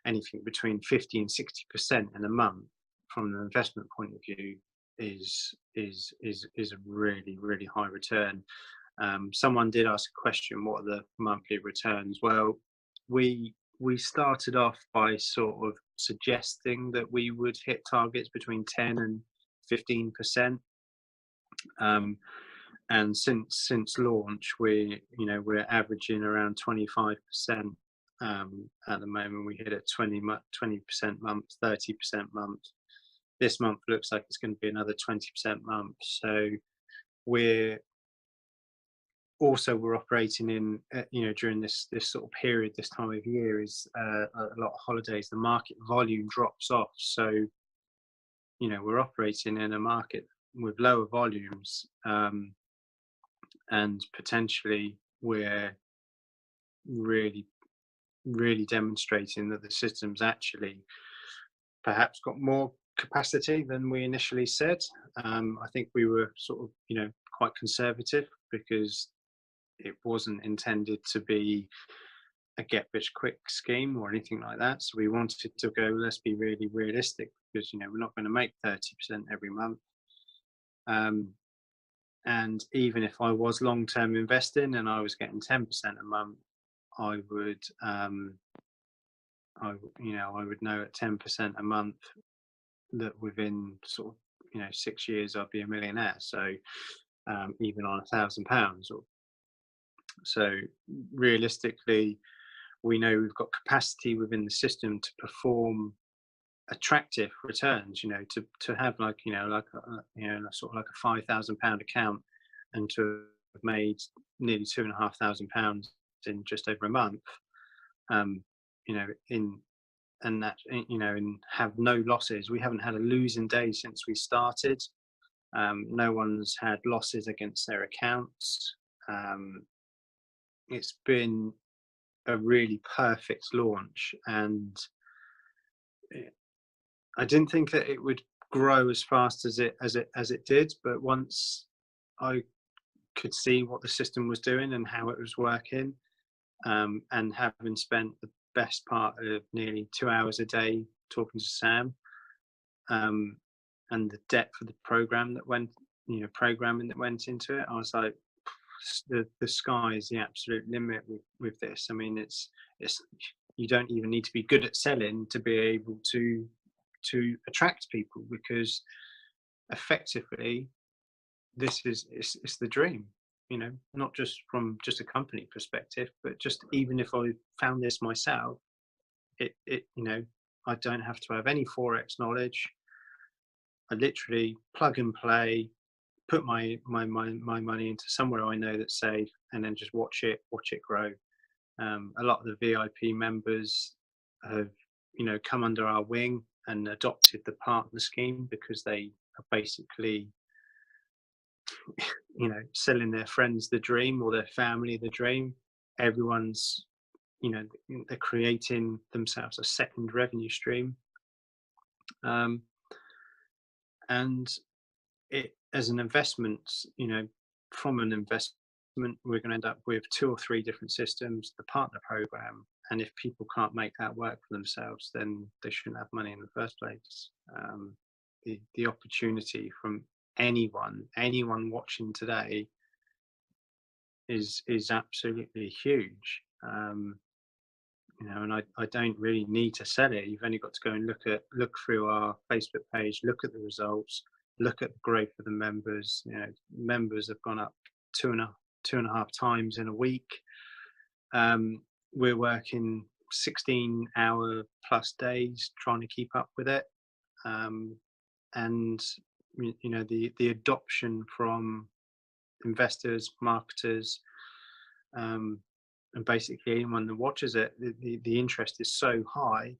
anything between 50 and 60% in a month from an investment point of view is a really, really high return. Someone did ask a question, what are the monthly returns? Well, we started off by sort of suggesting that we would hit targets between 10 and 15%. And since launch, we're averaging around 25%. At the moment, we hit at 20% month, 30% month. This month looks like it's going to be another 20% month. So we're operating in, you know, during this sort of period, this time of year is a lot of holidays. The market volume drops off. So, you know, we're operating in a market with lower volumes, and potentially we're really, really demonstrating that the system's actually perhaps got more capacity than we initially said. I think we were sort of, you know, quite conservative, because it wasn't intended to be a get rich quick scheme or anything like that. So we wanted to go, let's be really realistic, because, you know, we're not going to make 30% every month. And even if I was long-term investing and I was getting 10% a month, I would, I would know at 10% a month that within sort of, you know, 6 years I'd be a millionaire. So even on £1,000, or so realistically, we know we've got capacity within the system to perform attractive returns, you know, to have like, you know, like sort of like a £5,000 account, and to have made nearly £2,500 in just over a month, you know, and have no losses. We haven't had a losing day since we started. No one's had losses against their accounts. It's been a really perfect launch, and I didn't think that it would grow as fast as it did. But once I could see what the system was doing and how it was working, and having spent the best part of nearly 2 hours a day talking to Sam, and the depth of the programming that went into it, I was like, the sky is the absolute limit with this. I mean, it's you don't even need to be good at selling to be able to attract people, because effectively this is it's the dream, you know, not just from just a company perspective, but just even if I found this myself, it you know, I don't have to have any forex knowledge. I literally plug and play, put my money into somewhere I know that's safe, and then just watch it grow. A lot of the VIP members have, you know, come under our wing and adopted the partner scheme, because they are basically, you know, selling their friends the dream, or their family the dream. Everyone's, you know, they're creating themselves a second revenue stream. And it, as an investment, you know, from an investment, we're going to end up with 2 or 3 different systems, the partner program. And if people can't make that work for themselves, then they shouldn't have money in the first place. The opportunity from anyone watching today is absolutely huge. You know, and I don't really need to sell it. You've only got to go and look through our Facebook page, look at the results, look at the growth of the members. You know, members have gone up two and a half times in a week. We're working 16-hour plus days trying to keep up with it, and you know, the adoption from investors, marketers, and basically anyone that watches it, the interest is so high,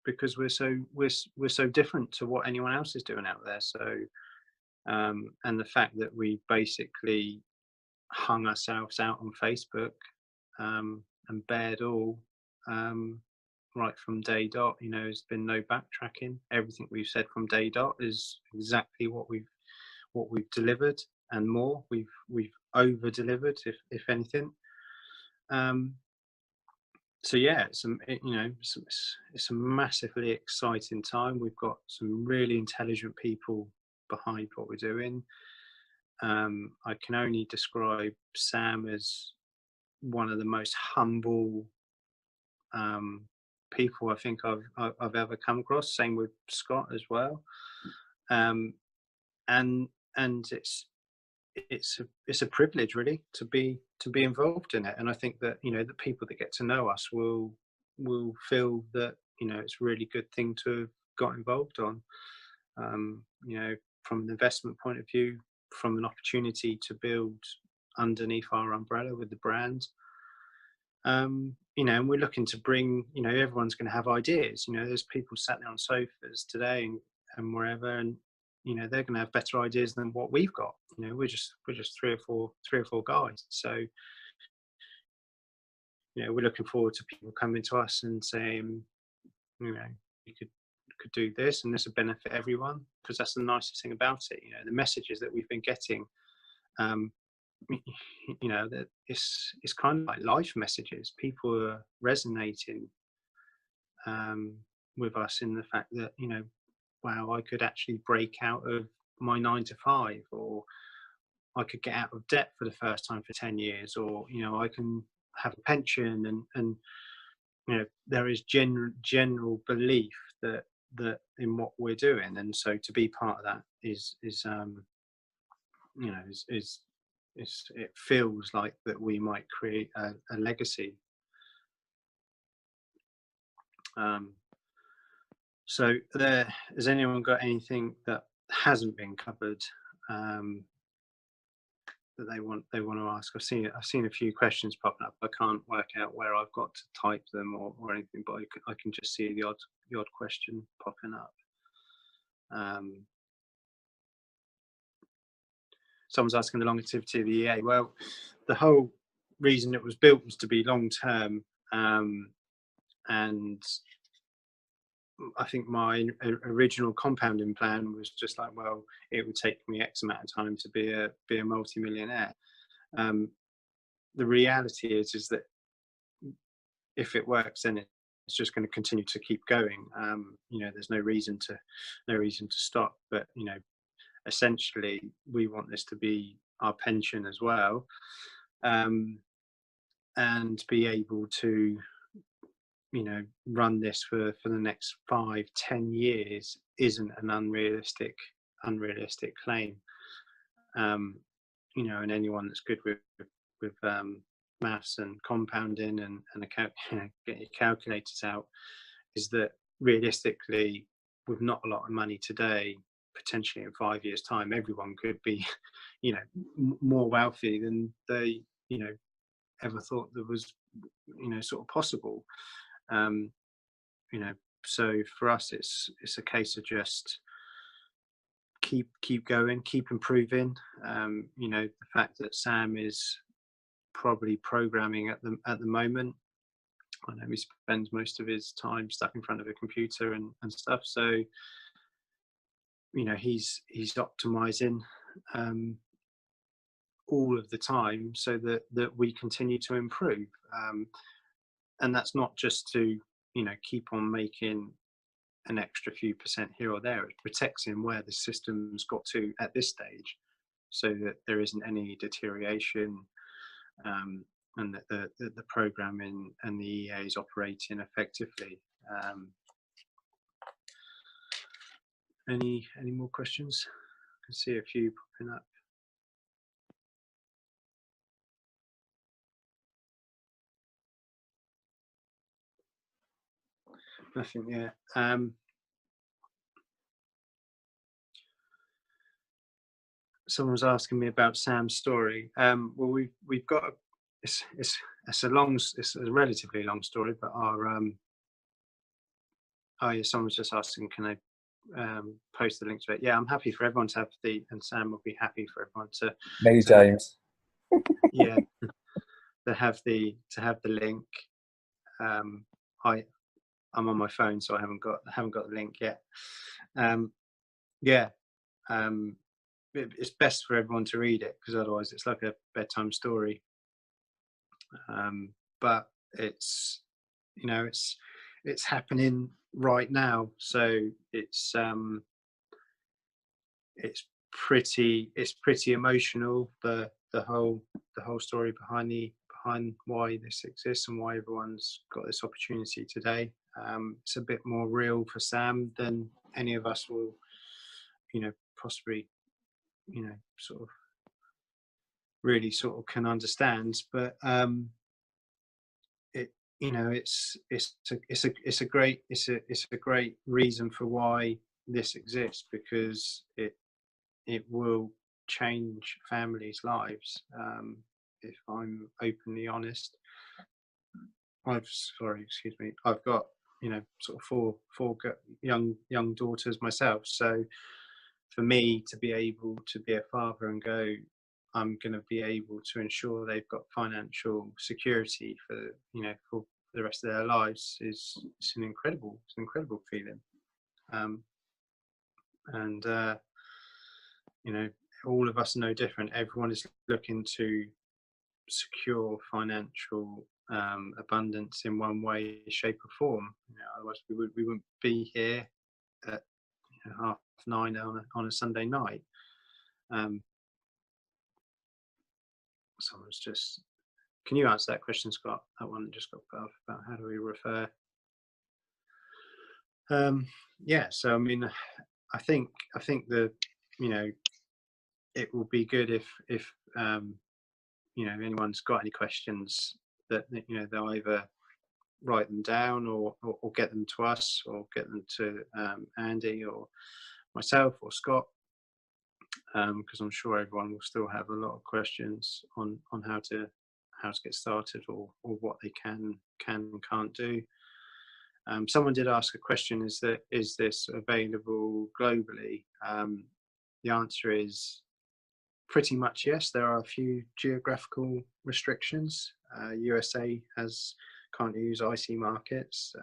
because we're so different to what anyone else is doing out there. So and the fact that we basically hung ourselves out on Facebook, and bared all, right from day dot. You know, there's been no backtracking. Everything we've said from day dot is exactly what we've delivered and more. We've over delivered, if anything. So yeah, it's a massively exciting time. We've got some really intelligent people behind what we're doing. I can only describe Sam as one of the most humble people I think I've ever come across. Same with Scott as well. And it's a privilege really to be involved in it. And I think that, you know, the people that get to know us will feel that, you know, it's a really good thing to have got involved on. You know, from an investment point of view, from an opportunity to build underneath our umbrella with the brand. You know, and we're looking to bring, you know, everyone's going to have ideas. You know, there's people sat there on sofas today and wherever, and you know, they're going to have better ideas than what we've got. You know, we're just three or four guys. So, you know, we're looking forward to people coming to us and saying, you know, you could do this and this would benefit everyone, because that's the nicest thing about it. You know, the messages that we've been getting, you know, that it's kind of like life messages. People are resonating with us in the fact that, you know, wow, I could actually break out of my 9 to 5, or I could get out of debt for the first time for 10 years, or, you know, I can have a pension, and you know, there is general belief that in what we're doing. And so to be part of that is you know, it feels like that we might create a legacy. So has anyone got anything that hasn't been covered, that they want to ask? I've seen a few questions popping up. I can't work out where I've got to type them or anything, but I can just see the odd question popping up. Someone's asking the longevity of the EA. Well, the whole reason it was built was to be long term, and I think my original compounding plan was just like, well, it would take me X amount of time to be a multi-millionaire. The reality is that if it works, then it's just going to continue to keep going. You know, there's no reason to stop. But you know, essentially, we want this to be our pension as well, and be able to, you know, run this for the next 5-10 years isn't an unrealistic claim. You know, and anyone that's good with maths and compounding and you know, get your calculators out, is that realistically, with not a lot of money today, potentially in 5 years' time, everyone could be, you know, more wealthy than they, you know, ever thought that was, you know, sort of possible. You know, so for us, it's a case of just keep going, keep improving. You know, the fact that Sam is probably programming at the moment, I know he spends most of his time stuck in front of a computer and stuff. So, you know, he's optimizing all of the time so that we continue to improve. And that's not just to, you know, keep on making an extra few percent here or there. It protects in where the system's got to at this stage, so that there isn't any deterioration, and that the programming and the EA is operating effectively. Any more questions? I can see a few popping up. Nothing yet. Someone's asking me about Sam's story. Well, we've got it's a relatively long story, but our oh yeah, someone's just asking, can I post the link to it? Yeah, I'm happy for everyone to have and Sam will be happy for everyone to. Many James. Yeah, to have the link. I'm on my phone, so I haven't got the link yet. Yeah, it's best for everyone to read it, because otherwise it's like a bedtime story. But it's, you know, it's happening right now, so it's pretty emotional, the whole story behind why this exists and why everyone's got this opportunity today. It's a bit more real for Sam than any of us will, you know, possibly, you know, sort of really sort of can understand. But it, you know, it's a great reason for why this exists, because it will change families' lives. If I'm openly honest, I've got, you know, sort of four young daughters myself. So for me to be able to be a father and go, I'm going to be able to ensure they've got financial security for, you know, for the rest of their lives, it's an incredible feeling. And you know, all of us are no different. Everyone is looking to secure financial abundance in one way, shape, or form. You know, otherwise we wouldn't be here at, you know, 9:30 on a Sunday night. Someone's just, can you answer that question, Scott? That one that just got put up about how do we refer? Yeah, so I mean, I think the, you know, it will be good if you know, anyone's got any questions, that, you know, they'll either write them down or get them to us, or get them to Andy or myself or Scott, because I'm sure everyone will still have a lot of questions on how to get started, or what they can and can't do. Someone did ask a question: is this available globally? The answer is pretty much yes. There are a few geographical restrictions. USA can't use IC markets,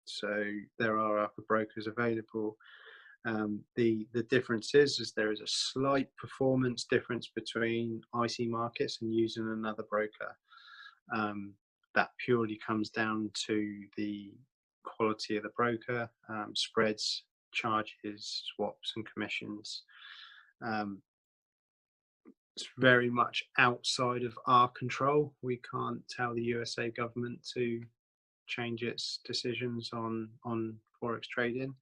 so there are other brokers available. The difference is there is a slight performance difference between IC markets and using another broker. That purely comes down to the quality of the broker, spreads, charges, swaps, and commissions. It's very much outside of our control. We can't tell the USA government to change its decisions on forex trading.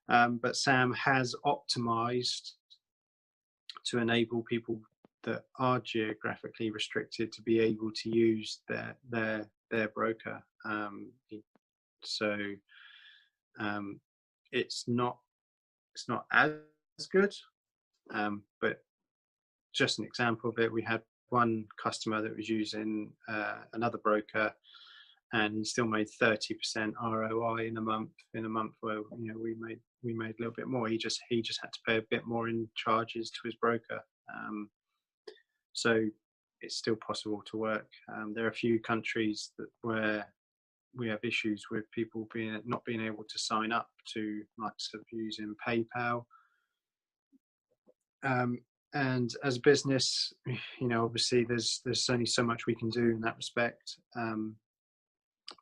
But Sam has optimized to enable people that are geographically restricted to be able to use their broker. So it's not as good, but just an example of it, we had one customer that was using another broker, and he still made 30% ROI in a month where, you know, we made a little bit more. He just had to pay a bit more in charges to his broker. So it's still possible to work. There are a few countries where we have issues with people not being able to sign up to, like, using PayPal. And as a business, you know, obviously there's only so much we can do in that respect.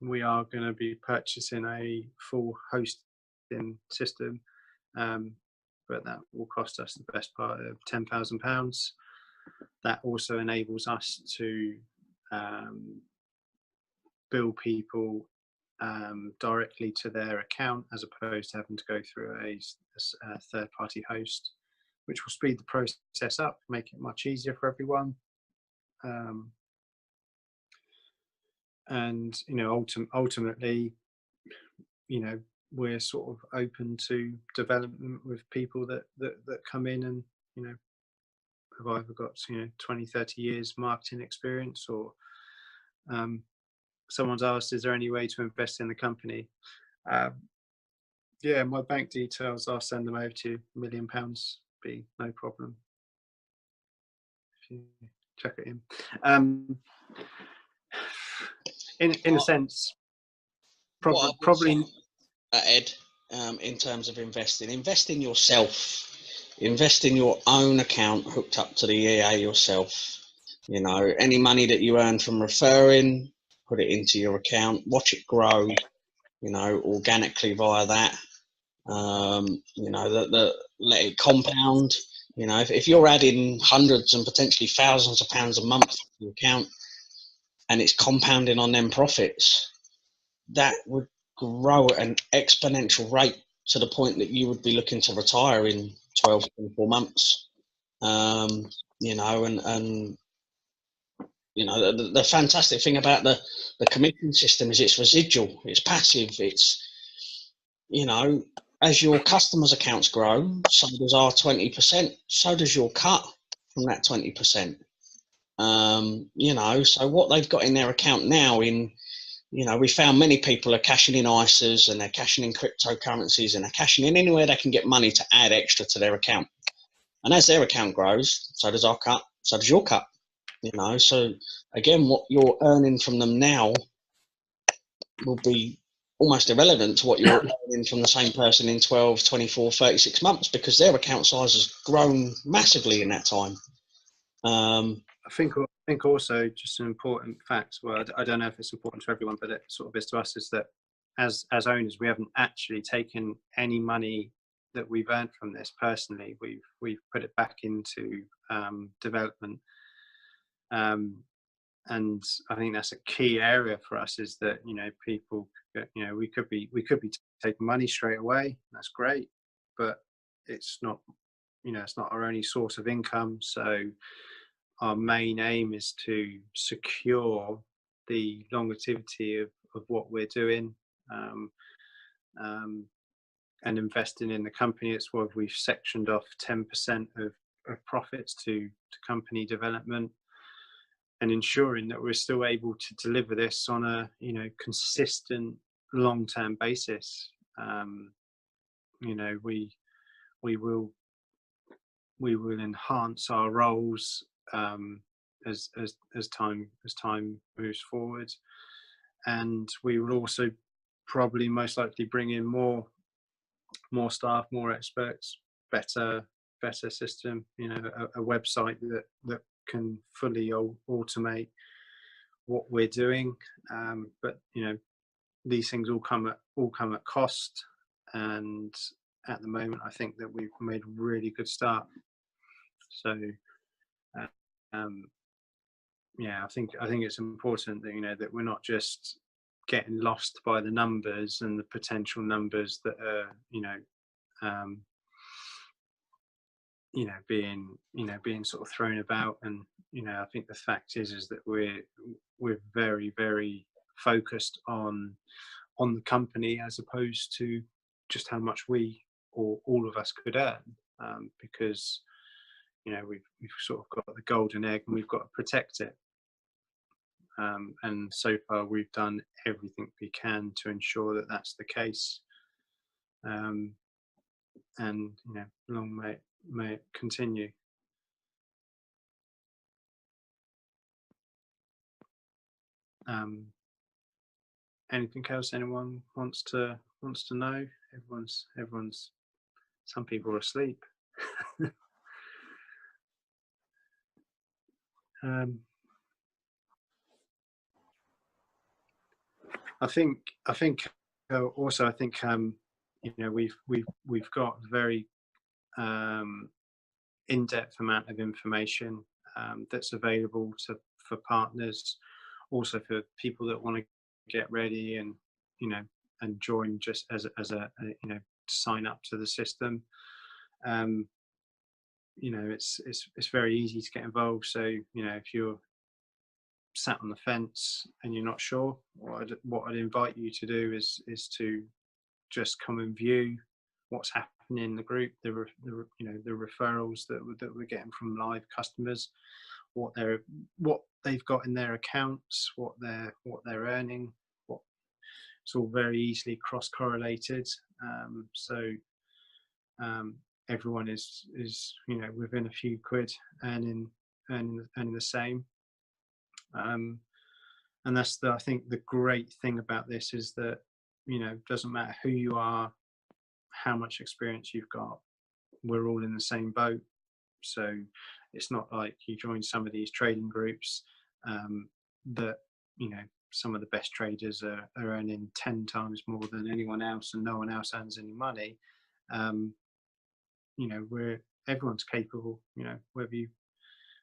We are going to be purchasing a full hosting system, but that will cost us the best part of £10,000. That also enables us to bill people directly to their account, as opposed to having to go through a third-party host, which will speed the process up, make it much easier for everyone. And ultimately, we're sort of open to development with people that come in and have either got 20, 30 years marketing experience, or someone's asked, is there any way to invest in the company? Yeah, my bank details, I'll send them over to you. £1 million be no problem if you check it in. In a sense, probably Ed, in terms of investing, invest in yourself. Invest in your own account hooked up to the EA yourself. Any money that you earn from referring, put it into your account, watch it grow, organically via that. Let it compound. If you're adding hundreds and potentially thousands of pounds a month to your account, and it's compounding on them profits, that would grow at an exponential rate to the point that you would be looking to retire in 12, 24 months. The fantastic thing about the commission system is it's residual, it's passive, it's, as your customers' accounts grow, so does our 20%, so does your cut from that 20%. So what they've got in their account now, we found many people are cashing in ISAs, and they're cashing in cryptocurrencies, and they're cashing in anywhere they can get money to add extra to their account. And as their account grows, so does our cut, so does your cut. So again, what you're earning from them now will be almost irrelevant to what you're earning from the same person in 12, 24, 36 months, because their account size has grown massively in that time. I think also just an important fact, well, I don't know if it's important to everyone, but it sort of is to us, is that as owners, we haven't actually taken any money that we've earned from this personally. We've put it back into development. And I think that's a key area for us, is that people, we could be taking money straight away. That's great, but it's not it's not our only source of income. So our main aim is to secure the longevity of what we're doing, and investing in the company. It's why we've sectioned off 10% of profits to company development, and ensuring that we're still able to deliver this on a consistent long-term basis. We will enhance our roles as time moves forward, and we will also probably most likely bring in more staff, more experts, better system, a website that can fully automate what we're doing. But these things all come at cost, and at the moment I think that we've made a really good start. So I think it's important that that we're not just getting lost by the numbers and the potential numbers that are being sort of thrown about. And I think the fact is that we're very, very focused on the company, as opposed to just how much we or all of us could earn, because we've sort of got the golden egg and we've got to protect it. And so far we've done everything we can to ensure that that's the case. And long may it continue. Anything else anyone wants to know? Everyone's. Some people are asleep. I think also I think we've got very in-depth amount of information that's available for partners, also for people that want to get ready and you know, and join just as a you know, sign up to the system. You know, it's very easy to get involved. So, you know, if you're sat on the fence and you're not sure, what I'd invite you to do is to just come and view what's happening in the group, you know, the referrals that we're getting from live customers, what they've got in their accounts, what they're earning, it's all very easily cross correlated. So everyone is, you know, within a few quid earning the same. And that's I think the great thing about this is that, you know, it doesn't matter who you are, how much experience you've got, we're all in the same boat. So it's not like you join some of these trading groups that, you know, some of the best traders are earning 10 times more than anyone else and no one else earns any money. You know, everyone's capable, you know, whether you,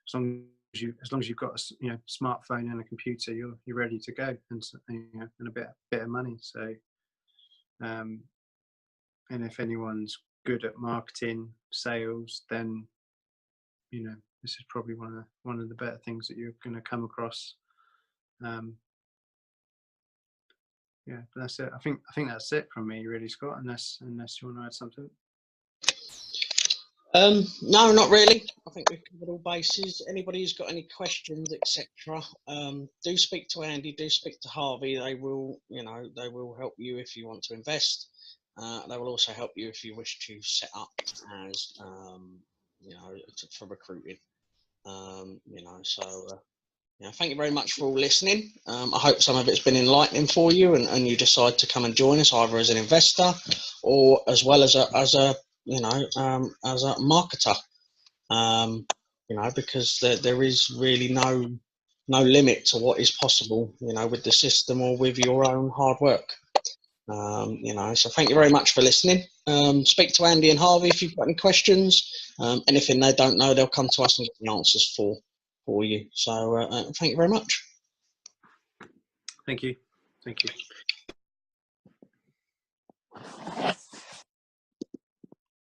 as long as you've got a, you know, smartphone and a computer, you're ready to go, and, you know, and a bit of money. So and if anyone's good at marketing, sales, then, you know, this is probably one of the better things that you're going to come across. Yeah, but that's it. I think that's it from me, really, Scott. Unless you want to add something. No, not really. I think we've covered all bases. Anybody who's got any questions, etc., do speak to Andy. Do speak to Harvey. They will, you know, they will help you if you want to invest. They will also help you if you wish to set up as, you know, for recruiting. You know, so. Yeah, thank you very much for all listening. I hope some of it's been enlightening for you, and you decide to come and join us either as an investor or as well as a you know, as a marketer. You know, because there is really no limit to what is possible, you know, with the system or with your own hard work. You know, so thank you very much for listening. Speak to Andy and Harvey if you've got any questions. Anything they don't know, they'll come to us and get the answers for you. So thank you very much. Thank you.